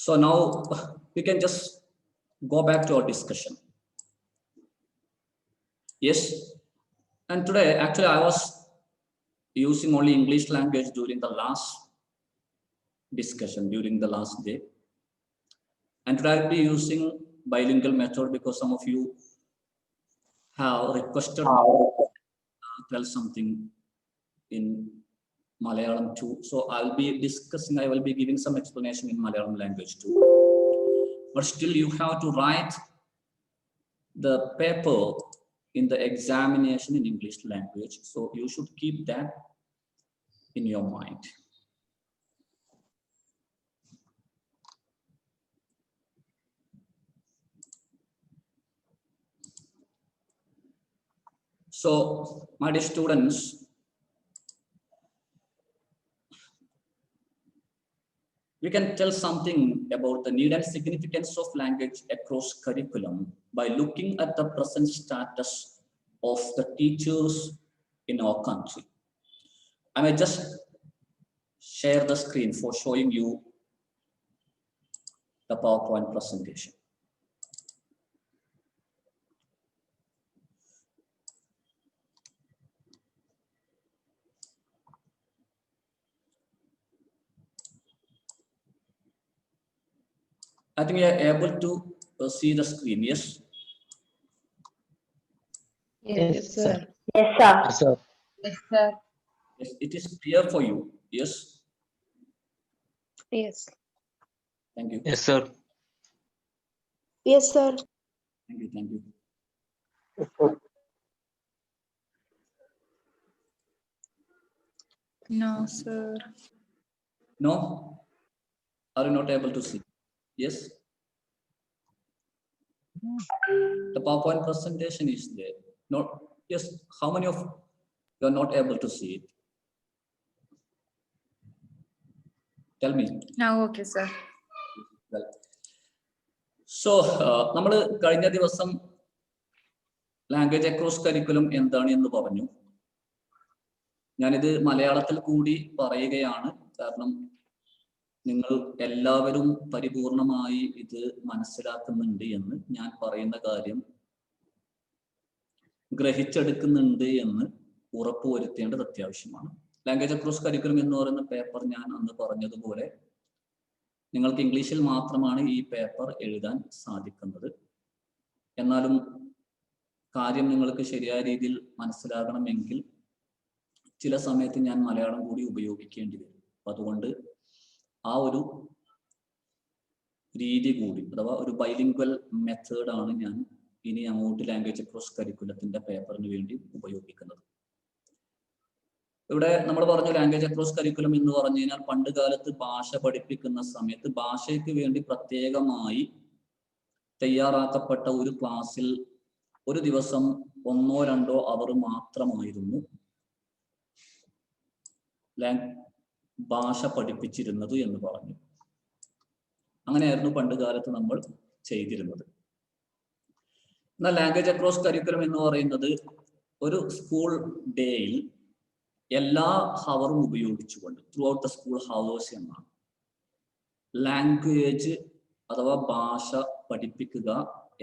So now we can just go back to our discussion. Yes, and today actually I was using only English language during the last discussion, during the last day, and today I'll be using bilingual method because some of you have requested me to tell something in Malayalam too. So I'll be discussing, I will be giving some explanation in Malayalam language too. But still you have to write the paper in the examination in English language. So you should keep that in your mind. So my dear students, we can tell something about the need and significance of language across curriculum by looking at the present status of the teachers in our country. I may just share the screen for showing you the PowerPoint presentation. I think you are able to see the screen, yes? Yes, sir. Yes, sir. Yes, sir. Yes, sir. Yes, it is clear for you, yes? Yes. Thank you. Yes, sir. Yes, sir. Thank you, thank you. No, sir. No? Are you not able to see? Yes? The PowerPoint presentation is there. Not, yes, how many of you are not able to see it? Tell me. Now, okay, sir. Well, so നമ്മൾ കഴിഞ്ഞ ദിവസം language across curriculum എന്താണ് എന്ന് പറഞ്ഞു. ഞാനിത് മലയാളത്തിൽ കൂടി പറയുകയാണ്, കാരണം നിങ്ങൾ എല്ലാവരും പരിപൂർണമായി ഇത് മനസ്സിലാക്കുന്നുണ്ട് എന്ന്, ഞാൻ പറയുന്ന കാര്യം ഗ്രഹിച്ചെടുക്കുന്നുണ്ട് എന്ന് ഉറപ്പുവരുത്തേണ്ടത് അത്യാവശ്യമാണ്. ലാംഗ്വേജ് അക്രോസ് കരിക്കുലം എന്ന് പറയുന്ന പേപ്പർ ഞാൻ അന്ന് പറഞ്ഞതുപോലെ നിങ്ങൾക്ക് ഇംഗ്ലീഷിൽ മാത്രമാണ് ഈ പേപ്പർ എഴുതാൻ സാധിക്കുന്നത്. എന്നാലും കാര്യം നിങ്ങൾക്ക് ശരിയായ രീതിയിൽ മനസ്സിലാകണമെങ്കിൽ ചില സമയത്ത് ഞാൻ മലയാളം കൂടി ഉപയോഗിക്കേണ്ടി വരും. അതുകൊണ്ട് ആ ഒരു രീതി കൂടി, അഥവാ ഒരു ബൈലിംഗ്വൽ മെത്തേഡാണ് ഞാൻ ഇനി അങ്ങോട്ട് ലാംഗ്വേജ് അക്രോസ് കരിക്കുലത്തിന്റെ പേപ്പറിന് വേണ്ടി ഉപയോഗിക്കുന്നത്. ഇവിടെ നമ്മൾ പറഞ്ഞു ലാംഗ്വേജ് അക്രോസ് കരിക്കുലം എന്ന് പറഞ്ഞു കഴിഞ്ഞാൽ പണ്ട് കാലത്ത് ഭാഷ പഠിപ്പിക്കുന്ന സമയത്ത് ഭാഷയ്ക്ക് വേണ്ടി പ്രത്യേകമായി തയ്യാറാക്കപ്പെട്ട ഒരു ക്ലാസ്സിൽ ഒരു ദിവസം 1-2 അവർ മാത്രമായിരുന്നു ഭാഷ പഠിപ്പിച്ചിരുന്നത് എന്ന് പറഞ്ഞു. അങ്ങനെയായിരുന്നു പണ്ട് കാലത്ത് നമ്മൾ ചെയ്തിരുന്നത്. എന്നാൽ ലാംഗ്വേജ് അക്രോസ് കരിക്കുലം എന്ന് പറയുന്നത് ഒരു സ്കൂൾ ഡേയിൽ എല്ലാ ഹവറും ഉപയോഗിച്ചുകൊണ്ട് through out the school hours എന്നാണ് ലാംഗ്വേജ് അഥവാ ഭാഷ പഠിപ്പിക്കുക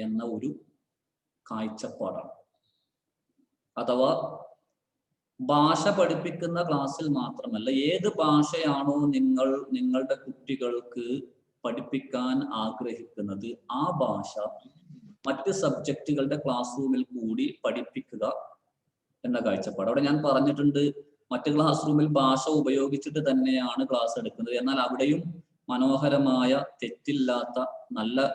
എന്ന ഒരു കാഴ്ചപ്പാടാണ്. അഥവാ ഭാഷ പഠിപ്പിക്കുന്ന ക്ലാസ്സിൽ മാത്രമല്ല, ഏത് ഭാഷയാണോ നിങ്ങളുടെ കുട്ടികൾക്ക് പഠിപ്പിക്കാൻ ആഗ്രഹിക്കുന്നത് ആ ഭാഷ മറ്റ് സബ്ജക്റ്റുകളുടെ ക്ലാസ് റൂമിൽ കൂടി പഠിപ്പിക്കുക എന്ന കാഴ്ചപ്പാട്. അവിടെ ഞാൻ പറഞ്ഞിട്ടുണ്ട്, മറ്റ് ക്ലാസ് റൂമിൽ ഭാഷ ഉപയോഗിച്ചിട്ട് തന്നെയാണ് ക്ലാസ് എടുക്കുന്നത്. എന്നാൽ അവിടെയും മനോഹരമായ, തെറ്റില്ലാത്ത, നല്ല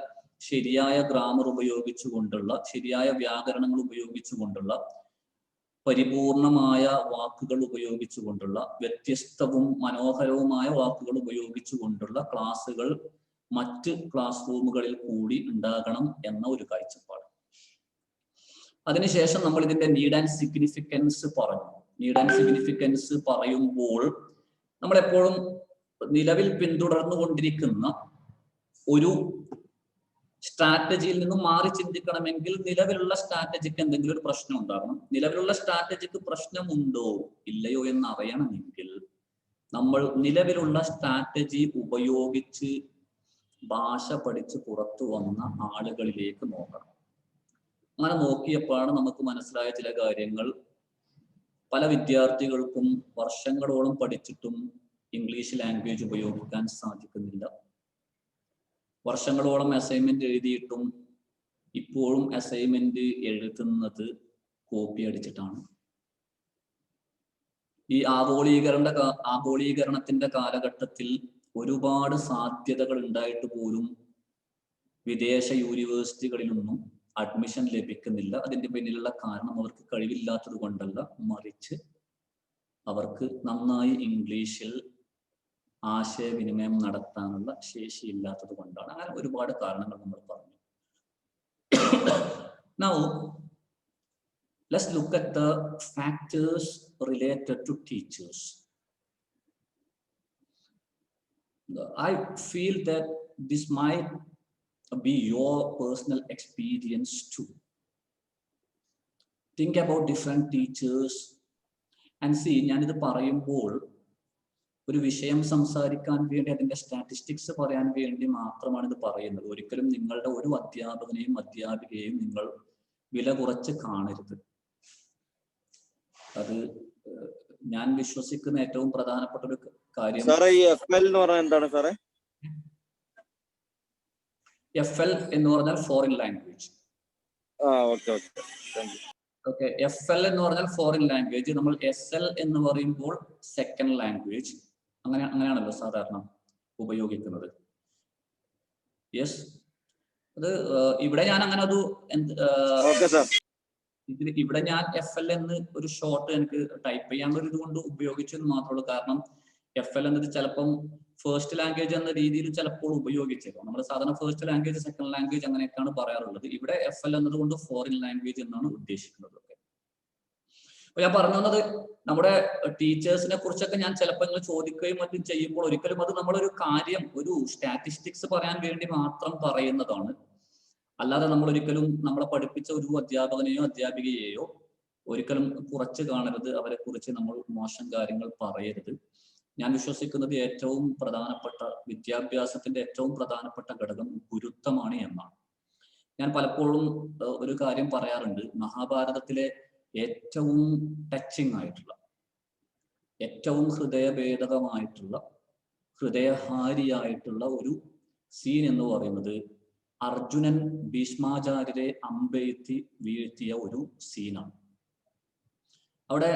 ശരിയായ ഗ്രാമർ ഉപയോഗിച്ചുകൊണ്ടുള്ള, ശരിയായ വ്യാകരണങ്ങൾ ഉപയോഗിച്ചുകൊണ്ടുള്ള, പരിപൂർണമായ വാക്കുകൾ ഉപയോഗിച്ചുകൊണ്ടുള്ള, വ്യത്യസ്തവും മനോഹരവുമായ വാക്കുകൾ ഉപയോഗിച്ചുകൊണ്ടുള്ള ക്ലാസ്സുകൾ മറ്റ് ക്ലാസ് റൂമുകളിൽ കൂടി ഉണ്ടാകണം എന്ന ഒരു കാഴ്ചപ്പാട്. അതിനുശേഷം നമ്മൾ ഇതിന്റെ നീഡ് ആൻഡ് സിഗ്നിഫിക്കൻസ് പറഞ്ഞു. നീഡ് ആൻഡ് സിഗ്നിഫിക്കൻസ് പറയുമ്പോൾ നമ്മൾ എപ്പോഴും നിലവിൽ പിന്തുടർന്നുകൊണ്ടിരിക്കുന്ന ഒരു സ്ട്രാറ്റജിയിൽ നിന്നും മാറി ചിന്തിക്കണമെങ്കിൽ നിലവിലുള്ള സ്ട്രാറ്റജിക്ക് എന്തെങ്കിലും ഒരു പ്രശ്നം ഉണ്ടാകണം. നിലവിലുള്ള സ്ട്രാറ്റജിക്ക് പ്രശ്നമുണ്ടോ ഇല്ലയോ എന്ന് അറിയണമെങ്കിൽ നമ്മൾ നിലവിലുള്ള സ്ട്രാറ്റജി ഉപയോഗിച്ച് ഭാഷ പഠിച്ച് പുറത്തു വന്ന ആളുകളിലേക്ക് നോക്കണം. അങ്ങനെ നോക്കിയപ്പോഴാണ് നമുക്ക് മനസ്സിലായ ചില കാര്യങ്ങൾ. പല വിദ്യാർത്ഥികൾക്കും വർഷങ്ങളോളം പഠിച്ചിട്ടും ഇംഗ്ലീഷ് ലാംഗ്വേജ് ഉപയോഗിക്കാൻ സാധിക്കുന്നില്ല. വർഷങ്ങളോളം അസൈൻമെന്റ് എഴുതിയിട്ടും ഇപ്പോഴും അസൈൻമെന്റ് എഴുതുന്നത് കോപ്പി അടിച്ചിട്ടാണ്. ഈ ആഗോളീകരണത്തിന്റെ കാലഘട്ടത്തിൽ ഒരുപാട് സാധ്യതകൾ ഉണ്ടായിട്ട് പോലും വിദേശ യൂണിവേഴ്സിറ്റികളിലൊന്നും അഡ്മിഷൻ ലഭിക്കുന്നില്ല. അതിന്റെ പിന്നിലുള്ള കാരണം അവർക്ക് കഴിവില്ലാത്തത് കൊണ്ടല്ല, മറിച്ച് അവർക്ക് നന്നായി ഇംഗ്ലീഷിൽ ആശയവിനിമയം നടത്താനുള്ള ശേഷിയില്ലാത്തത് കൊണ്ടാണ്. അങ്ങനെ ഒരുപാട് കാരണങ്ങൾ നമ്മൾ പറഞ്ഞു. Now, let's look at the factors related to teachers. I feel that this might be your personal experience too. Think about different teachers and see, ഞാനിത് പറയുമ്പോൾ ഒരു വിഷയം സംസാരിക്കാൻ വേണ്ടി അതിന്റെ സ്റ്റാറ്റിസ്റ്റിക്സ് പറയാൻ വേണ്ടി മാത്രമാണ് ഇത് പറയുന്നത്. ഒരിക്കലും നിങ്ങളുടെ ഒരു അധ്യാപകനെയും അധ്യാപികയെയും നിങ്ങൾ വില കുറച്ച് കാണരുത്. അത് ഞാൻ വിശ്വസിക്കുന്ന ഏറ്റവും പ്രധാനപ്പെട്ട ഒരു കാര്യം. FL എന്ന് പറഞ്ഞാൽ എന്താണ് സാറേ? FL എന്ന് പറഞ്ഞാൽ ഫോറിൻ ലാംഗ്വേജ്. ഓക്കെ, FL എന്ന് പറഞ്ഞാൽ ഫോറിൻ ലാംഗ്വേജ്. നമ്മൾ SL എന്ന് പറയുമ്പോൾ സെക്കൻഡ് ലാംഗ്വേജ്. അങ്ങനെയാണല്ലോ സാധാരണ ഉപയോഗിക്കുന്നത്. യെസ്, അത് ഇവിടെ ഞാൻ അങ്ങനെ ഒരു ഇവിടെ ഞാൻ FL എന്ന് ഒരു ഷോർട്ട് എനിക്ക് ടൈപ്പ് ചെയ്യാനുള്ള ഇത് കൊണ്ട് ഉപയോഗിച്ചെന്ന് മാത്രമേ ഉള്ളൂ. കാരണം FL എന്നത് ചിലപ്പം ഫസ്റ്റ് ലാംഗ്വേജ് എന്ന രീതിയിൽ ചിലപ്പോൾ ഉപയോഗിച്ചേക്കാം. നമ്മൾ സാധാരണ ഫസ്റ്റ് ലാംഗ്വേജ്, സെക്കൻഡ് ലാംഗ്വേജ് അങ്ങനെയൊക്കെയാണ് പറയാറുള്ളത്. ഇവിടെ FL എന്നതുകൊണ്ട് ഫോറിൻ ലാംഗ്വേജ് എന്നാണ് ഉദ്ദേശിക്കുന്നത്. അപ്പൊ ഞാൻ പറഞ്ഞു വന്നത്, നമ്മുടെ ടീച്ചേഴ്സിനെ കുറിച്ചൊക്കെ ഞാൻ ചിലപ്പോൾ നിങ്ങൾ ചോദിക്കുകയും മറ്റും ചെയ്യുമ്പോൾ ഒരിക്കലും അത് നമ്മളൊരു കാര്യം, ഒരു സ്റ്റാറ്റിസ്റ്റിക്സ് പറയാൻ വേണ്ടി മാത്രം പറയുന്നതാണ്. അല്ലാതെ നമ്മൾ ഒരിക്കലും നമ്മളെ പഠിപ്പിച്ച ഒരു അധ്യാപകനെയോ അധ്യാപികയെയോ ഒരിക്കലും കുറച്ച് കാണരുത്. അവരെ കുറിച്ച് നമ്മൾ മോശം കാര്യങ്ങൾ പറയരുത്. ഞാൻ വിശ്വസിക്കുന്നത് ഏറ്റവും പ്രധാനപ്പെട്ട വിദ്യാഭ്യാസത്തിന്റെ ഏറ്റവും പ്രധാനപ്പെട്ട ഘടകം ഗുരുത്വമാണ് എന്നാണ്. ഞാൻ പലപ്പോഴും ഒരു കാര്യം പറയാറുണ്ട്. മഹാഭാരതത്തിലെ ഏറ്റവും ടച്ചിങ് ആയിട്ടുള്ള, ഏറ്റവും ഹൃദയഭേദകമായിട്ടുള്ള, ഹൃദയഹാരിയായിട്ടുള്ള ഒരു സീൻ എന്ന് പറയുന്നത് അർജുനൻ ഭീഷ്മാചാര്യരെ അമ്പെയ്ത്തി വീഴ്ത്തിയ ഒരു സീനാണ്. അവിടെ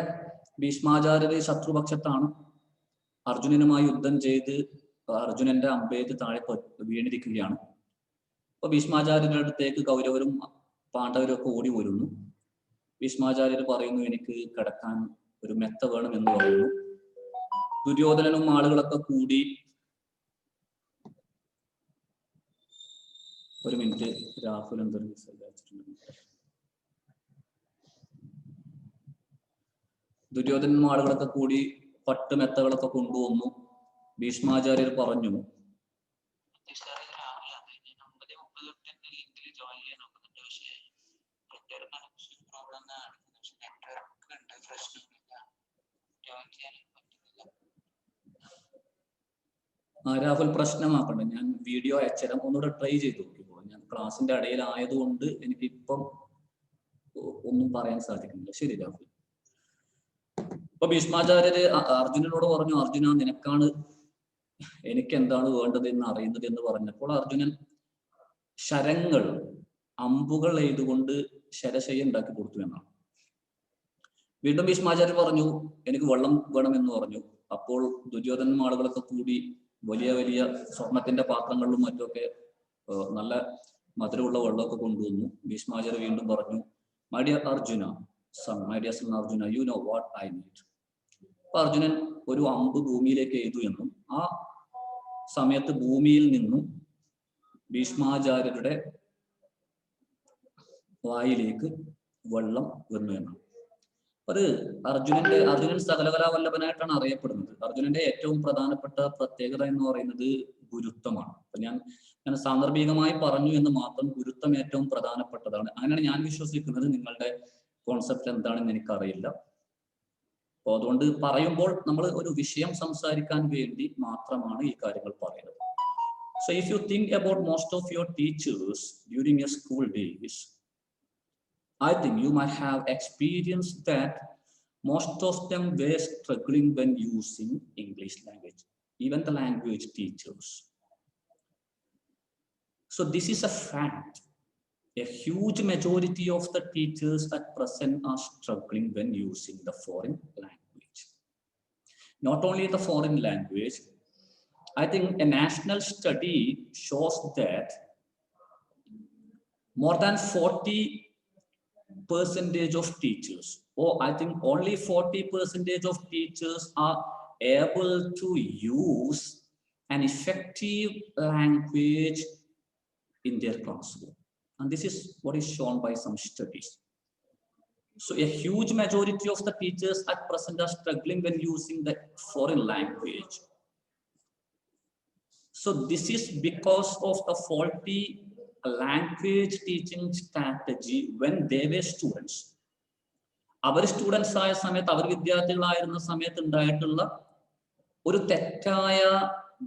ഭീഷ്മാചാര്യരെ ശത്രുപക്ഷത്താണ്. അർജുനനുമായി യുദ്ധം ചെയ്ത് അർജുനന്റെ അമ്പെയ്ത്ത് താഴെ വീണിരിക്കുകയാണ്. അപ്പൊ ഭീഷ്മാചാര്യരുടെ അടുത്തേക്ക് കൗരവരും പാണ്ഡവരും ഒക്കെ ഓടി വരുന്നു. ഭീഷ്മാചാര്യർ പറയുന്നു, എനിക്ക് കിടക്കാൻ ഒരു മെത്ത വേണം എന്ന് പറയുന്നു. ദുര്യോധനനും ആളുകളൊക്കെ കൂടി, ഒരു മിനിറ്റ്, രാഹുൽ എന്തൊരു മെസ്സേജ് അയച്ചിട്ടുണ്ട്. ദുര്യോധനനും ആളുകളൊക്കെ കൂടി പട്ടുമെത്തകളൊക്കെ കൊണ്ടുവന്നു. ഭീഷ്മാചാര്യർ പറഞ്ഞു, രാഹുൽ പ്രശ്നമാക്കണ്ട, ഞാൻ വീഡിയോ അയച്ചുതരാം, ഒന്നുകൂടെ ട്രൈ ചെയ്ത് നോക്കിക്കോ. ഞാൻ ക്ലാസിന്റെ ഇടയിലായതുകൊണ്ട് എനിക്കിപ്പം ഒന്നും പറയാൻ സാധിക്കുന്നില്ല. ശരി രാഹുൽ. അപ്പൊ ഭീഷ്മാചാര്യര് അർജുനനോട് പറഞ്ഞു, അർജുന, നിനക്കാണ് എനിക്ക് എന്താണ് വേണ്ടത് എന്ന് അറിയുന്നത് എന്ന് പറഞ്ഞപ്പോൾ അർജുനൻ ശരങ്ങൾ, അമ്പുകൾ എഴുതുകൊണ്ട് ശരശയ്യ ഉണ്ടാക്കി കൊടുത്തു എന്നാണ്. വീണ്ടും ഭീഷ്മാചാര്യർ പറഞ്ഞു, എനിക്ക് വെള്ളം വേണമെന്ന് പറഞ്ഞു. അപ്പോൾ ദുര്യോധനൻ ആളുകളൊക്കെ കൂടി വലിയ വലിയ സ്വർണത്തിന്റെ പാത്രങ്ങളിലും മറ്റൊക്കെ നല്ല മധുരമുള്ള വെള്ളമൊക്കെ കൊണ്ടുവന്നു. ഭീഷ്മാചാര്യർ വീണ്ടും പറഞ്ഞു, my dear Arjuna, my dear son Arjuna, you know what I need. അപ്പൊ അർജുനൻ ഒരു അമ്പ് ഭൂമിയിലേക്ക് എഴുതു എന്നും ആ സമയത്ത് ഭൂമിയിൽ നിന്നും ഭീഷ്മാചാര്യരുടെ വായിലേക്ക് വെള്ളം വന്നു എന്നാണ്. അത് അർജുനൻ സകലകലാവല്ലഭനായിട്ടാണ് അറിയപ്പെടുന്നത്. അർജുനന്റെ ഏറ്റവും പ്രധാനപ്പെട്ട പ്രത്യേകത എന്ന് പറയുന്നത് ഗുരുത്വമാണ്. അപ്പൊ ഞാൻ സാന്ദർഭികമായി പറഞ്ഞു എന്ന് മാത്രം. ഗുരുത്വം ഏറ്റവും പ്രധാനപ്പെട്ടതാണ്. അങ്ങനെയാണ് ഞാൻ വിശ്വസിക്കുന്നത്. നിങ്ങളുടെ കോൺസെപ്റ്റ് എന്താണെന്ന് എനിക്കറിയില്ല. അപ്പൊ അതുകൊണ്ട് പറയുമ്പോൾ നമ്മൾ ഒരു വിഷയം സംസാരിക്കാൻ വേണ്ടി മാത്രമാണ് ഈ കാര്യങ്ങൾ പറയുന്നത്. So if you think about most of your teachers during your school days, I think you might have experienced that most of them were struggling when using English language, even the language teachers. So this is a fact. A huge majority of the teachers at present are struggling when using the foreign language. Not only the foreign language, I think a national study shows that more than 40% of teachers, or I think only 40% of teachers are able to use an effective language in their classroom. And this is what is shown by some studies. So a huge majority of the teachers at present are struggling when using the foreign language. So this is because of the faulty language teaching strategy when they were students. അവർ students ആയ സമയത്ത് അവർ വിദ്യാർത്ഥികളായിരുന്ന സമയത്ത് ഉണ്ടായിട്ടുള്ള ഒരു തെറ്റായ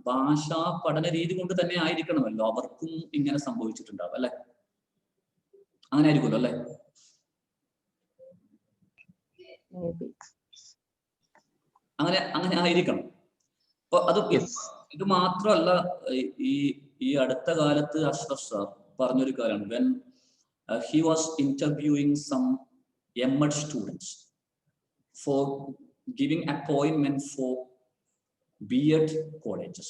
ഭാഷാ പഠന രീതി കൊണ്ട് തന്നെ ആയിരിക്കണമല്ലോ അവർക്കും ഇങ്ങനെ സംഭവിച്ചിട്ടുണ്ടാവും അല്ലെ? അങ്ങനെ ആയിരിക്കുമല്ലോ അല്ലെ? അങ്ങനെ ആയിരിക്കണം. അപ്പൊ അത് ഇത് മാത്രമല്ല, ഈ അടുത്ത കാലത്ത് അഷ്റഫ് സാർ പറഞ്ഞൊരു കാര്യമാണ്. When he was interviewing some MD students for giving appointment for B.Ed colleges,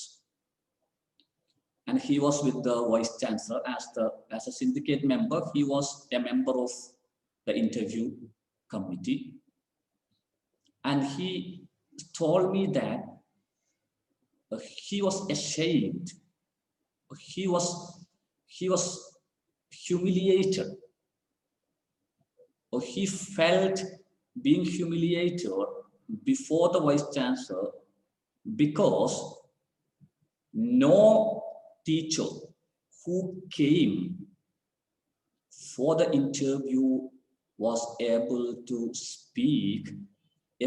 and he was with the vice chancellor as a syndicate member. He was a member of the interview committee, and he told me that he was ashamed. He was humiliated, or he felt being humiliated before the vice chancellor because no teacher who came for the interview was able to speak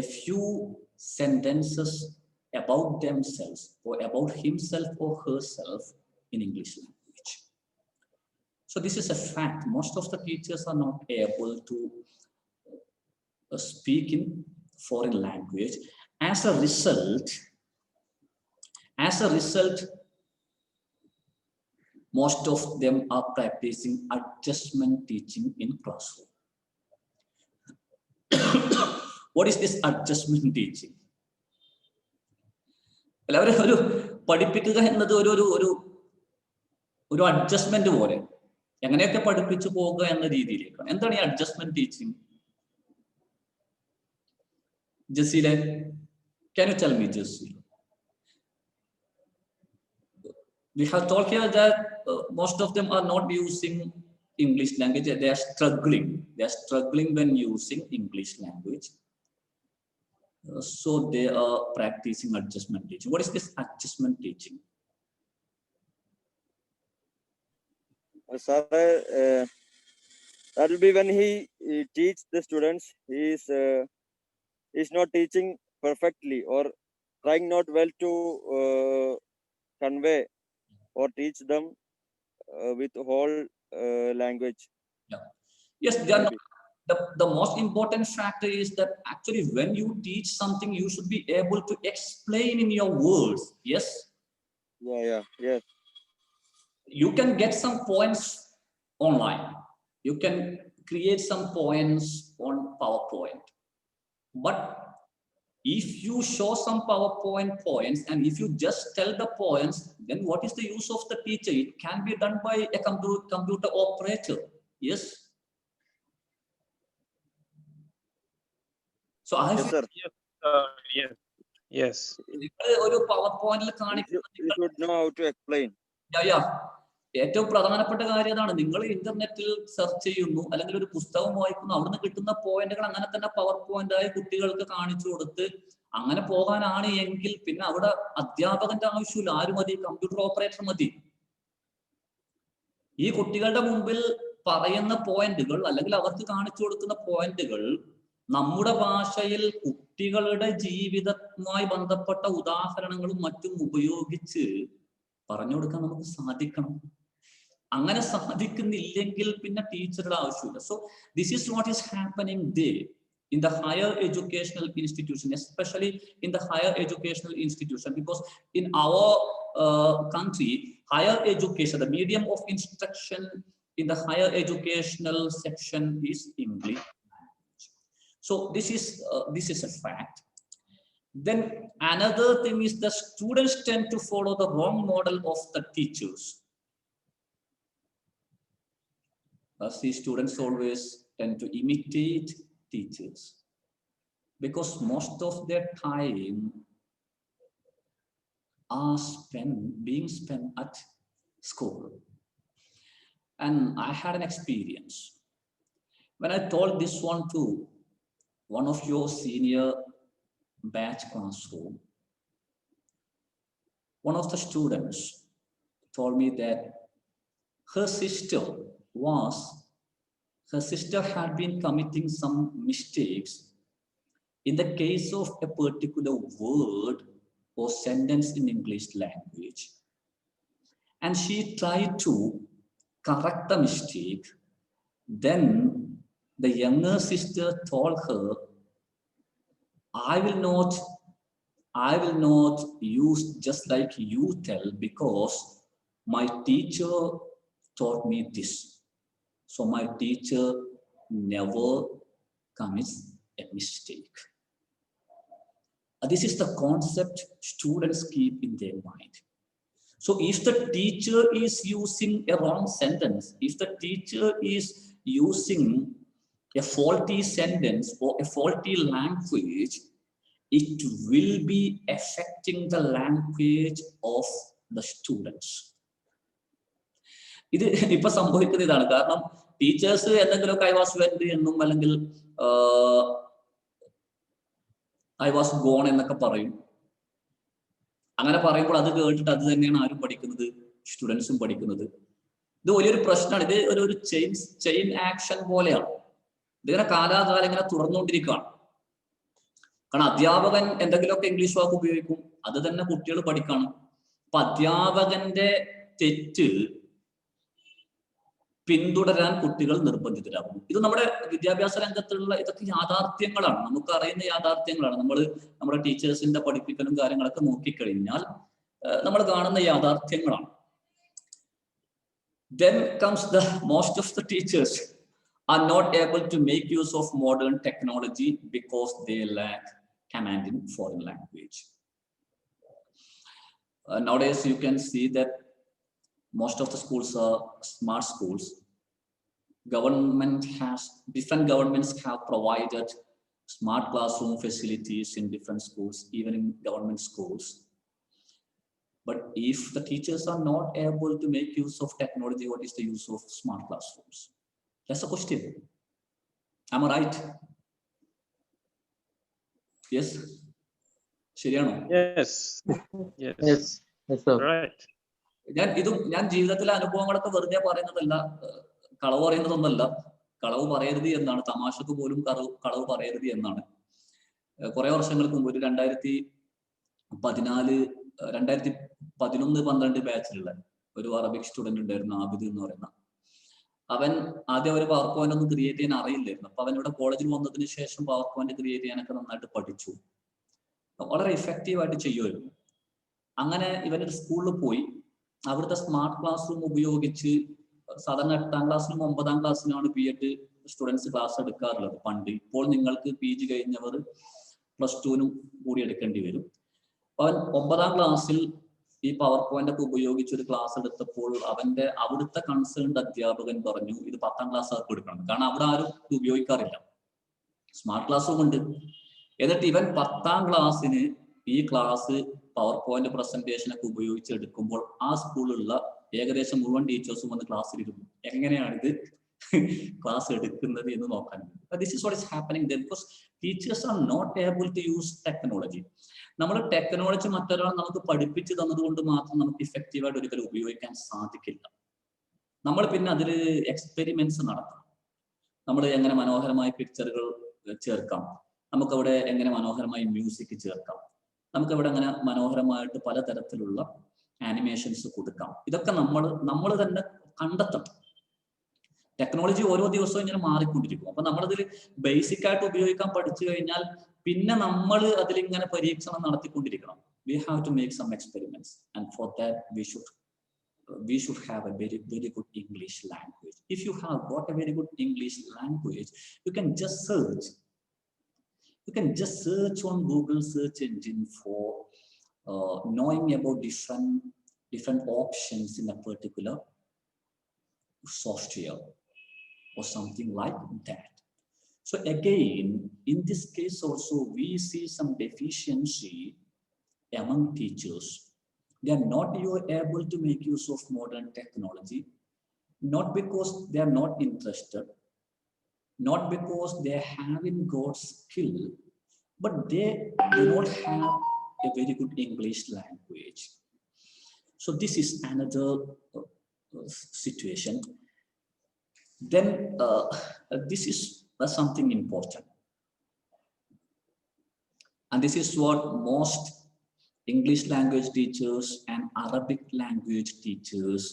a few sentences about themselves or about himself or herself in English language. So this is a fact. Most of the teachers are not able to speak in foreign language. As a result, most of them are practicing adjustment teaching in classroom. What is this adjustment teaching? എല്ലാവരും ഒരു പഠിപ്പിക്കുക എന്നത് ഒരു adjustment പോലെ എങ്ങനെയൊക്കെ പഠിപ്പിച്ചു പോകുക എന്ന രീതിയിലേക്കാണ്. എന്താണ് ഈ അഡ്ജസ്റ്റ്മെന്റ് ടീച്ചിങ്? ജസീലെ, can you tell me, Jasile? We have told here that most of them are not using English language. They are struggling when using English language. So they are practicing adjustment teaching. What is this adjustment teaching? Sir, that will be when he teaches the students. He is not teaching perfectly or trying not well to convey or teach them with whole language. Yeah. Yes, they are not. The most important factor is that actually when you teach something, you should be able to explain in your words. Yes. Yes. You can get some points online. You can create some points on PowerPoint. But if you show some PowerPoint points and if you just tell the points, then what is the use of the teacher? It can be done by a computer operator. Yes. So I Yes, sir. Yes. ഒരു PowerPoint You should know how to explain. ഏറ്റവും പ്രധാനപ്പെട്ട കാര്യം അതാണ്. നിങ്ങൾ ഇന്റർനെറ്റിൽ search ചെയ്യുന്നു അല്ലെങ്കിൽ ഒരു പുസ്തകം വായിക്കുന്നു, അവിടുന്ന് കിട്ടുന്ന പോയിന്റുകൾ അങ്ങനെ തന്നെ PowerPoint ആയി കുട്ടികൾക്ക് കാണിച്ചു കൊടുത്ത് അങ്ങനെ പോകാനാണ് എങ്കിൽ പിന്നെ അവിടെ അധ്യാപകന്റെ ആവശ്യമില്ല. ആര് മതി? കമ്പ്യൂട്ടർ ഓപ്പറേറ്റർ മതി. ഈ കുട്ടികളുടെ മുമ്പിൽ പറയുന്ന പോയിന്റുകൾ അല്ലെങ്കിൽ അവർക്ക് കാണിച്ചു കൊടുക്കുന്ന പോയിന്റുകൾ നമ്മുടെ ഭാഷയിൽ കുട്ടികളുടെ ജീവിതവുമായി ബന്ധപ്പെട്ട ഉദാഹരണങ്ങളും മറ്റും ഉപയോഗിച്ച് പറഞ്ഞു കൊടുക്കാൻ നമുക്ക് സാധിക്കണം. അങ്ങനെ സാധിക്കുന്നില്ലെങ്കിൽ പിന്നെ ടീച്ചറുടെ ആവശ്യമില്ല. So this is what is happening there in the higher educational institution, especially in the higher educational institution, because in our country, higher education, the medium of instruction in the higher educational section is English. So this is a fact. Then another thing is the students tend to follow the wrong model of the teachers. See, students always tend to imitate teachers because most of their time are being spent at school. And I had an experience when I told this one to one of your senior batch classroom. One of the students told me that her sister had been committing some mistakes in the case of a particular word or sentence in English language. And she tried to correct the mistake. Then the younger sister told her, I will not use just like you tell, because my teacher taught me this. So my teacher never commits a mistake. This is the concept students keep in their mind. So if the teacher is using a wrong sentence, if the teacher is using a faulty sentence or a faulty language, it will be affecting the language of the students. ഇത് ഇപ്പൊ സംഭവിക്കുന്ന ഇതാണ്. കാരണം teachers എന്തെങ്കിലുമൊക്കെ I was went എന്നും അല്ലെങ്കിൽ I was gone എന്നൊക്കെ പറയും. അങ്ങനെ പറയുമ്പോൾ അത് കേട്ടിട്ട് അത് തന്നെയാണ് ആരും പഠിക്കുന്നത്, സ്റ്റുഡൻസും പഠിക്കുന്നത്. ഇത് വലിയൊരു പ്രശ്നമാണ്. ഇത് ഒരു ചെയിൻ ആക്ഷൻ പോലെയാണ്. ഇതിങ്ങനെ കാലാകാലം ഇങ്ങനെ തുറന്നുകൊണ്ടിരിക്കുകയാണ്. കാരണം അധ്യാപകൻ എന്തെങ്കിലുമൊക്കെ ഇംഗ്ലീഷ് വാക്ക് ഉപയോഗിക്കും, അത് തന്നെ കുട്ടികൾ പഠിക്കാണ്. അപ്പൊ അധ്യാപകന്റെ തെറ്റ് പിന്തുടരാൻ കുട്ടികൾ നിർബന്ധിതരാകും. ഇത് നമ്മുടെ വിദ്യാഭ്യാസ രംഗത്തുള്ള ഇതൊക്കെ യാഥാർത്ഥ്യങ്ങളാണ്, നമുക്ക് അറിയുന്ന യാഥാർത്ഥ്യങ്ങളാണ്. നമ്മുടെ ടീച്ചേഴ്സിന്റെ പഠിപ്പിക്കലും കാര്യങ്ങളൊക്കെ നോക്കിക്കഴിഞ്ഞാൽ നമ്മൾ കാണുന്ന യാഥാർത്ഥ്യങ്ങളാണ്. Then comes the most of the teachers are not able to make use of modern technology because they lack command in foreign language. Nowadays you can see that most of the schools are smart schools. Different governments have provided smart classroom facilities in different schools, even in government schools. But if the teachers are not able to make use of technology, what is the use of smart classrooms? That's a question. Am I right? Yes? ശരിയാണോ? Yes. Yes, sir. Right. ഞാൻ ജീവിതത്തിലെ അനുഭവങ്ങളൊക്കെ വെറുതെ പറയുന്നതല്ല, കളവ് പറയുന്നതൊന്നല്ല. കളവ് പറയരുത് എന്നാണ്, തമാശക്ക് പോലും കളവ് പറയരുത് എന്നാണ്. കുറെ വർഷങ്ങൾക്ക് മുമ്പ് ഒരു 2011-12 ബാച്ചിലുള്ള ഒരു അറബിക് സ്റ്റുഡന്റ് ഉണ്ടായിരുന്നു, ആബിദ് എന്ന് പറയുന്ന. അവൻ ആദ്യം ഒരു പവർ പോയിന്റ് ഒന്നും ക്രിയേറ്റ് ചെയ്യാൻ അറിയില്ലായിരുന്നു. അപ്പൊ അവൻ ഇവിടെ കോളേജിൽ വന്നതിന് ശേഷം പവർ പോയിന്റ് ക്രിയേറ്റ് ചെയ്യാനൊക്കെ നന്നായിട്ട് പഠിച്ചു, വളരെ ഇഫക്റ്റീവ് ആയിട്ട് ചെയ്യുമായിരുന്നു. അങ്ങനെ ഇവനൊരു സ്കൂളിൽ പോയി അവിടുത്തെ സ്മാർട്ട് ക്ലാസ് റൂം ഉപയോഗിച്ച്, സാധാരണ 8ാം ക്ലാസ്സിനും 9ാം ക്ലാസ്സിനുമാണ് B.Ed സ്റ്റുഡൻസ് ക്ലാസ് എടുക്കാറുള്ളത് പണ്ട്. ഇപ്പോൾ നിങ്ങൾക്ക് PG കഴിഞ്ഞവർ +2 കൂടി എടുക്കേണ്ടി വരും. അവൻ 9ാം ക്ലാസ്സിൽ ഈ പവർ പോയിന്റ് ഒക്കെ ഉപയോഗിച്ച് ഒരു ക്ലാസ് എടുത്തപ്പോൾ അവിടുത്തെ കൺസേൺഡ് അധ്യാപകൻ പറഞ്ഞു, ഇത് 10ാം ക്ലാസ് ആർക്ക് എടുക്കണം, കാരണം അവിടെ ആരും ഇത് ഉപയോഗിക്കാറില്ല, സ്മാർട്ട് ക്ലാസ് റൂം ഉണ്ട്. എന്നിട്ട് ഇവൻ 10ാം ക്ലാസ്സിന് ഈ ക്ലാസ് പവർ പോയിന്റ് പ്രസന്റേഷൻ ഒക്കെ ഉപയോഗിച്ച് എടുക്കുമ്പോൾ ആ സ്കൂളിലുള്ള ഏകദേശം മുഴുവൻ ടീച്ചേഴ്സും വന്ന് ക്ലാസ്സിലിരുന്നു. എങ്ങനെയാണ് ഇത് ക്ലാസ് എടുക്കുന്നത് എന്ന് നോക്കാൻ. This is what is happening there, because teachers are not able to use technology. നമ്മൾ ടെക്നോളജി മറ്റൊരാൾ നമുക്ക് പഠിപ്പിച്ചു തന്നതുകൊണ്ട് മാത്രം നമുക്ക് ഇഫക്റ്റീവായിട്ട് ഒരിക്കലും ഉപയോഗിക്കാൻ സാധിക്കില്ല. നമ്മൾ പിന്നെ അതിൽ എക്സ്പെരിമെന്റ്സ് നടത്തണം. നമ്മൾ എങ്ങനെ മനോഹരമായ പിക്ചറുകൾ ചേർക്കാം, നമുക്കവിടെ എങ്ങനെ മനോഹരമായി മ്യൂസിക് ചേർക്കാം, നമുക്കവിടെ അങ്ങനെ മനോഹരമായിട്ട് പലതരത്തിലുള്ള ആനിമേഷൻസ് കൊടുക്കാം. ഇതൊക്കെ നമ്മൾ തന്നെ കണ്ടെത്തണം. ടെക്നോളജി ഓരോ ദിവസവും ഇങ്ങനെ മാറിക്കൊണ്ടിരിക്കും. അപ്പൊ നമ്മളിതിൽ ബേസിക് ആയിട്ട് ഉപയോഗിക്കാൻ പഠിച്ചു കഴിഞ്ഞാൽ പിന്നെ നമ്മൾ അതിലിങ്ങനെ പരീക്ഷണം നടത്തിക്കൊണ്ടിരിക്കണം. We have to make some experiments, and for that we should have a very good English language. If you have got a very good English language, you can just search on Google search engine for knowing about different options in a particular software or something like that. So again, in this case also, we see some deficiency among teachers. They are not able to make use of modern technology, not because they are not interested, not because they haven't got skill, but they do not have a very good English language. So this is another situation. Then this is something important, and this is what most English language teachers and Arabic language teachers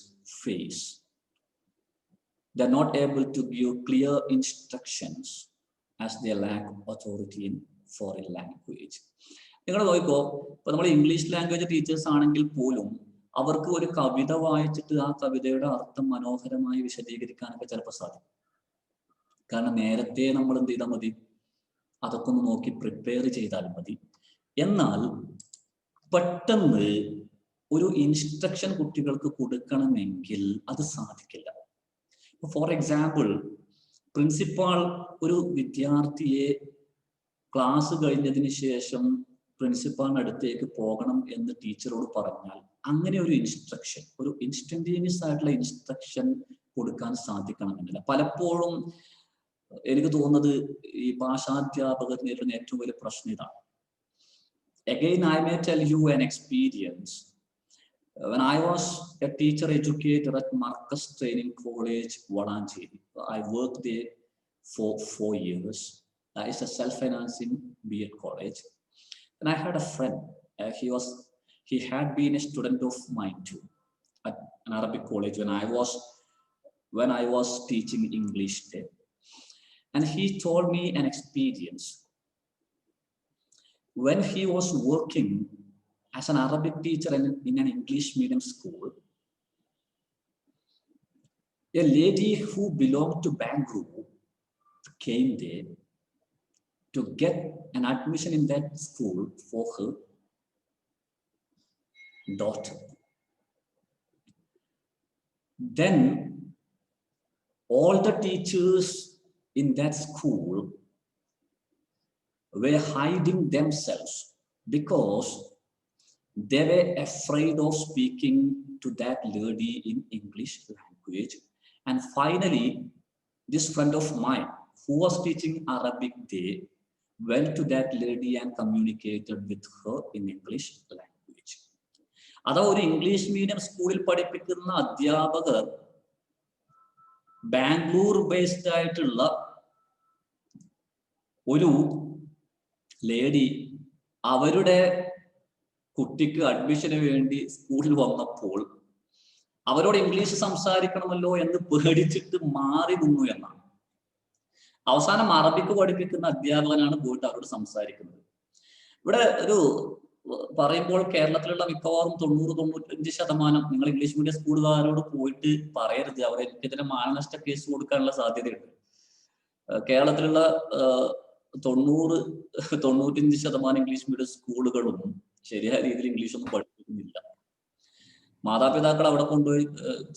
face. They're not able to give clear instructions as they lack authority in foreign language. നിങ്ങൾ നോക്കിക്കോ, ഇപ്പൊ നമ്മൾ English language teachers ആണെങ്കിൽ പോലും അവർക്ക് ഒരു കവിത വായിച്ചിട്ട് ആ കവിതയുടെ അർത്ഥം മനോഹരമായി വിശദീകരിക്കാനൊക്കെ ചിലപ്പോൾ സാധിക്കും. കാരണം നേരത്തെ നമ്മൾ എന്ത് ചെയ്താൽ മതി, അതൊക്കെ ഒന്ന് നോക്കി പ്രിപ്പയർ ചെയ്താൽ മതി. എന്നാൽ പെട്ടെന്ന് ഒരു ഇൻസ്ട്രക്ഷൻ കുട്ടികൾക്ക് കൊടുക്കണമെങ്കിൽ അത് സാധിക്കില്ല. ഫോർ എക്സാമ്പിൾ, പ്രിൻസിപ്പാൾ ഒരു വിദ്യാർത്ഥിയെ ക്ലാസ് കഴിഞ്ഞതിന് ശേഷം പ്രിൻസിപ്പാളിന്റെ അടുത്തേക്ക് പോകണം എന്ന് ടീച്ചറോട് പറഞ്ഞാൽ അങ്ങനെ ഒരു ഇൻസ്ട്രക്ഷൻ, ഒരു ഇൻസ്റ്റന്റേനിയസ് ആയിട്ടുള്ള ഇൻസ്ട്രക്ഷൻ കൊടുക്കാൻ സാധിക്കണമെന്നില്ല. പലപ്പോഴും എനിക്ക് തോന്നുന്നത് ഈ ഭാഷാധ്യാപകർ നേരിടുന്ന ഏറ്റവും വലിയ പ്രശ്നം ഇതാണ്. Again, I may tell you an experience. When I was a teacher educator at Marcus Training College, Valancheri, I worked there for 4 years. It's a self-financing B.Ed college. And I had a friend. He had been a student of mine too at an Arabic college when I was teaching English there. And he told me an experience. When he was working as an Arabic teacher in an English medium school, a lady who belonged to Bangalore came there to get an admission in that school for her daughter. Then all the teachers in that school were hiding themselves because they were afraid of speaking to that lady in English language. And finally, this friend of mine who was teaching Arabic there went to that lady and communicated with her in English language. അതാ ഒരു English medium സ്കൂളിൽ പഠിപ്പിക്കുന്ന അധ്യാപകർ Bangalore based ആയിട്ടുള്ള ഒരു lady അവരുടെ കുട്ടിക്ക് അഡ്മിഷന് വേണ്ടി സ്കൂളിൽ വന്നപ്പോൾ അവരോട് ഇംഗ്ലീഷ് സംസാരിക്കണമല്ലോ എന്ന് പേടിച്ചിട്ട് മാറി നിന്നു എന്നാണ്. അവസാനം അറബിക്ക് പഠിപ്പിക്കുന്ന അധ്യാപകനാണ് പോയിട്ട് അവരോട് സംസാരിക്കുന്നത്. ഇവിടെ ഒരു പറയുമ്പോൾ കേരളത്തിലുള്ള മിക്കവാറും 90-95% നിങ്ങൾ ഇംഗ്ലീഷ് മീഡിയം സ്കൂളുകാരോട് പോയിട്ട് പറയരുത്, അവർ എനിക്കെതിരെ മാനനഷ്ട കേസ് കൊടുക്കാനുള്ള സാധ്യതയുണ്ട്. കേരളത്തിലുള്ള 90-95% ഇംഗ്ലീഷ് മീഡിയം സ്കൂളുകളും ശരിയായ രീതിയിൽ ഇംഗ്ലീഷ് ഒന്നും പഠിപ്പിക്കുന്നില്ല. മാതാപിതാക്കൾ അവിടെ കൊണ്ടുപോയി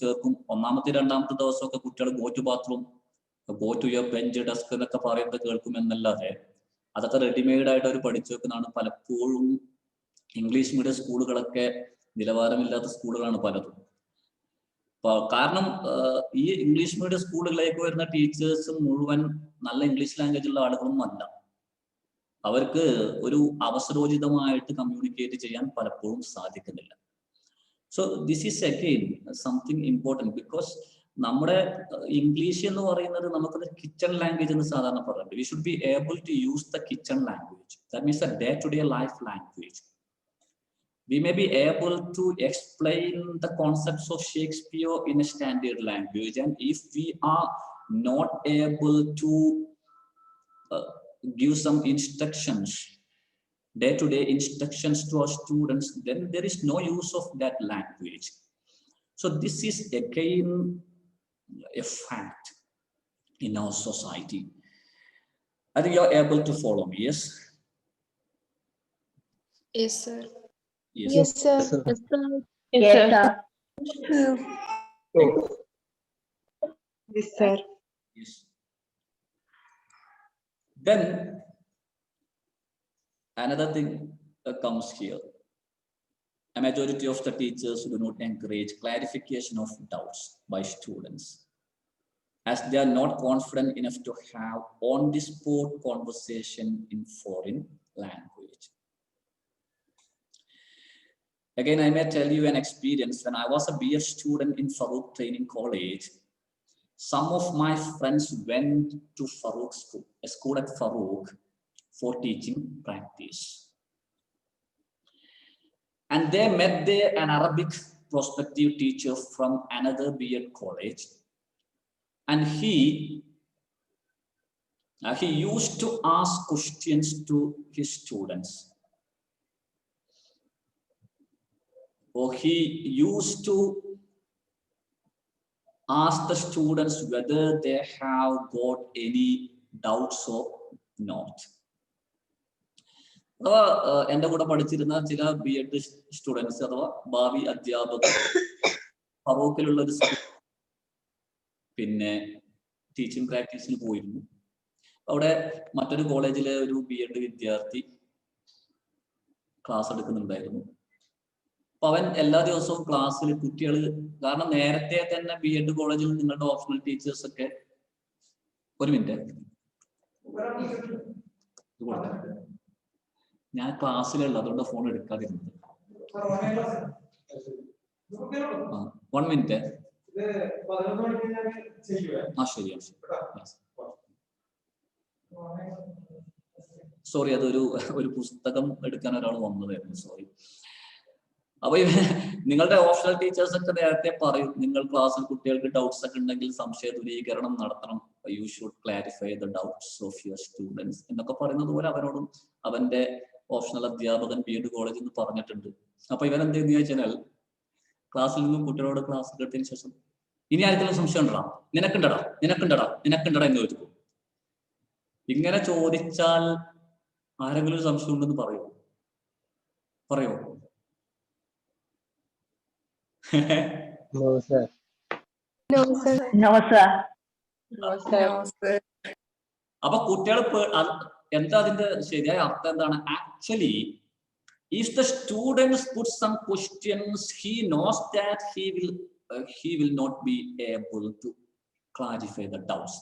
ചേർക്കും. ഒന്നാമത്തെ 2ാമത്തെ ദിവസമൊക്കെ കുട്ടികൾ go to bathroom, go to your bench, desk എന്നൊക്കെ പറയുന്നത് കേൾക്കും എന്നല്ലാതെ അതൊക്കെ റെഡിമെയ്ഡ് ആയിട്ട് അവർ പഠിച്ചു വെക്കുന്നതാണ്. പലപ്പോഴും ഇംഗ്ലീഷ് മീഡിയം സ്കൂളുകളൊക്കെ നിലവാരമില്ലാത്ത സ്കൂളുകളാണ് പലതും. കാരണം ഈ ഇംഗ്ലീഷ് മീഡിയം സ്കൂളുകളിലേക്ക് വരുന്ന ടീച്ചേഴ്സ് മുഴുവൻ നല്ല ഇംഗ്ലീഷ് ലാംഗ്വേജ് ഉള്ള ആളുകളൊന്നും അല്ല. അവർക്ക് ഒരു അവസരോചിതമായിട്ട് കമ്മ്യൂണിക്കേറ്റ് ചെയ്യാൻ പലപ്പോഴും സാധിക്കുന്നില്ല. So this is again something important, because നമ്മുടെ ഇംഗ്ലീഷ് എന്ന് പറയുന്നത് നമുക്കത് കിച്ചൺ ലാംഗ്വേജ് എന്ന് സാധാരണ പറയുന്നത്. We should be able to use the kitchen language. That means a day to day life language. we may be able to explain the concepts of Shakespeare in a standard language. And if we are not able to give some instructions, day-to-day instructions to our students, then there is no use of that language. So this is again a fact in our society. I think you're able to follow me, yes? Yes, sir. Yes. Yes, sir. Yes, sir. Yes, sir. Yes, sir. Yes. Then another thing comes here. A majority of the teachers do not encourage clarification of doubts by students, as they are not confident enough to have on-the-spot conversation in foreign language. Again, I may tell you an experience. When I was a BS student in Farouk Training College, some of my friends went to Farouk school, a school at Farouk, for teaching practice. And they met there an Arabic prospective teacher from another BEd college. And he used to ask questions to his students. Or he used to ask the students whether they have got any doubts or not. അഥവാ എൻ്റെ കൂടെ പഠിച്ചിരുന്ന ചില BEd students അഥവാ ഭാവി അധ്യാപകർ ഫറൂഖിലുള്ള ഒരു പിന്നെ ടീച്ചിങ് പ്രാക്ടീസിന് പോയിരുന്നു. അവിടെ മറ്റൊരു കോളേജിലെ ഒരു BEd വിദ്യാർത്ഥി ക്ലാസ് എടുക്കുന്നുണ്ടായിരുന്നു. അപ്പൊ അവൻ എല്ലാ ദിവസവും ക്ലാസ്സിൽ കുട്ടികൾ, കാരണം നേരത്തെ തന്നെ BEd കോളേജിൽ നിങ്ങളുടെ ഓപ്ഷണൽ ടീച്ചേഴ്സ് ഒക്കെ, ഒരു മിനിറ്റ്, ഞാൻ ക്ലാസ്സിലുള്ള അതുകൊണ്ട് ഫോൺ എടുക്കാതിരുന്നത്. 1 മിനിറ്റ്. ആ ശരിയാണ്. സോറി, അതൊരു പുസ്തകം എടുക്കാൻ ഒരാൾ വന്നതായിരുന്നു, സോറി. അപ്പൊ നിങ്ങളുടെ ഓപ്ഷണൽ ടീച്ചേഴ്സ് ഒക്കെ നേരത്തെ പറയും, നിങ്ങൾ ക്ലാസ്സിൽ കുട്ടികൾക്ക് ഡൗട്ട്സ് ഒക്കെ ഉണ്ടെങ്കിൽ സംശയ ദൂരീകരണം നടത്തണം, you should clarify the doubts of your students എന്നൊക്കെ പറയുന്നത് പോലെ അവനോടും അവന്റെ ഓപ്ഷണൽ അധ്യാപകൻ BEd കോളേജിൽ നിന്ന് പറഞ്ഞിട്ടുണ്ട്. അപ്പൊ ഇവൻ എന്ത് ചെയ്യുന്ന വെച്ചാൽ ക്ലാസ്സിൽ നിന്നും കുട്ടികളോട് ക്ലാസ് എടുത്തതിന് ശേഷം ഇനി ആർക്കെങ്കിലും സംശയം ഉണ്ടോ, നിനക്കുണ്ടടാ എന്ന് ചോദിച്ചു. ഇങ്ങനെ ചോദിച്ചാൽ ആരെങ്കിലും ഒരു സംശയം ഉണ്ടെന്ന് പറയോ? No, sir. No, sir. No, sir. No, sir. അപ്പൊ കുട്ടികൾ എന്താ അതിന്റെ ശരിയായ അർത്ഥം എന്താണ്? Actually if the students put some questions, he knows that he will not be able to clarify the doubts.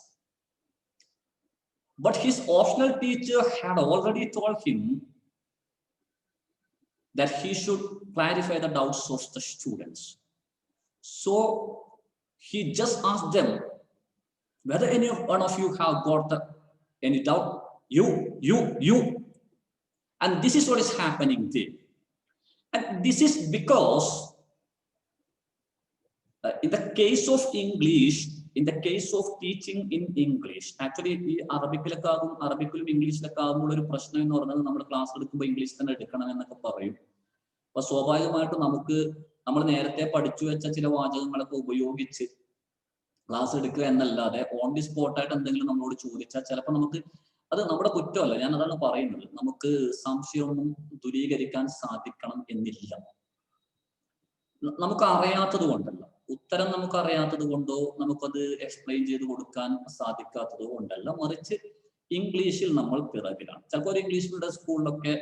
But his optional teacher had already told him that he should clarify the doubts of the students. So he just asked them whether any one of you have got any doubt. You. And this is what is happening there. And this is because in the case of English, in the case of teaching in English, actually ഈ അറബിക്കിലും ഇംഗ്ലീഷിലൊക്കെ ആകുമ്പോൾ ഒരു പ്രശ്നം എന്ന് പറയുന്നത് നമ്മൾ class എടുക്കുമ്പോൾ English തന്നെ എടുക്കണം എന്നൊക്കെ പറയും. അപ്പൊ സ്വാഭാവികമായിട്ടും നമ്മൾ നേരത്തെ പഠിച്ചു വെച്ച ചില വാചകങ്ങളൊക്കെ ഉപയോഗിച്ച് ക്ലാസ് എടുക്കുക എന്നല്ലാതെ ഓൺ ദി സ്പോട്ടായിട്ട് എന്തെങ്കിലും നമ്മളോട് ചോദിച്ചാൽ ചിലപ്പോൾ അത് നമ്മുടെ കുറ്റമല്ല, ഞാൻ അതാണ് പറയുന്നത്. നമുക്ക് സംശയമൊന്നും ദൂരീകരിക്കാൻ സാധിക്കണം എന്നില്ല. നമുക്ക് അറിയാത്തത് കൊണ്ടല്ല, ഉത്തരം നമുക്ക് അറിയാത്തത് കൊണ്ടോ നമുക്കത് എക്സ്പ്ലെയിൻ ചെയ്ത് കൊടുക്കാൻ സാധിക്കാത്തത് കൊണ്ടല്ല, മറിച്ച് ഇംഗ്ലീഷിൽ നമ്മൾ പിറകിലാണ്. ചിലപ്പോൾ ഒരു ഇംഗ്ലീഷ് മീഡിയം സ്കൂളിലൊക്കെ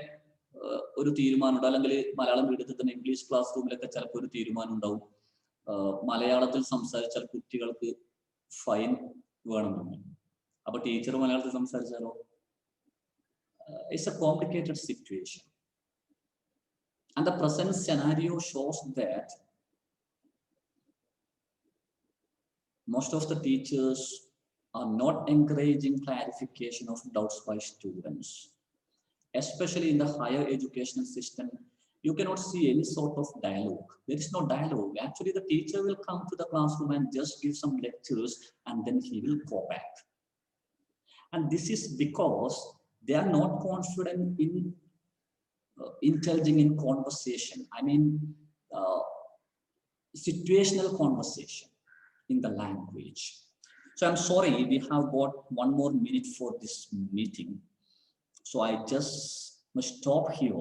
ഒരു തീരുമാനമുണ്ട്, അല്ലെങ്കിൽ മലയാളം മീഡിയത്തിൽ തന്നെ ഇംഗ്ലീഷ് ക്ലാസ് റൂമിലൊക്കെ ചിലപ്പോൾ ഒരു തീരുമാനം ഉണ്ടാവും, മലയാളത്തിൽ സംസാരിച്ചാൽ കുട്ടികൾക്ക് ഫൈൻ വേണമെന്ന്. അപ്പൊ ടീച്ചർ മലയാളത്തിൽ സംസാരിച്ചാലോ? It's A complicated situation. And the present scenario shows that most of the teachers are not encouraging clarification of doubts by students, especially in the higher educational system you cannot see any sort of dialogue. There is no dialogue. Actually, the teacher will come to the classroom and just give some lectures, and then he will go back. And this is because they are not confident in indulging in conversation. I mean, situational conversation in the language. So I'm sorry, we have got 1 more minute for this meeting. So I just must stop here.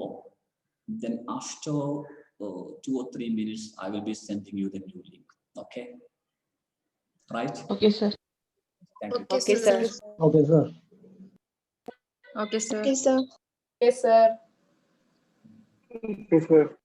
Then after 2 or 3 minutes, I will be sending you the new link. Okay? Right? Okay, sir. Thank you. Okay, sir. Okay, sir. Okay, sir. Okay, sir. Okay, sir. Okay, sir.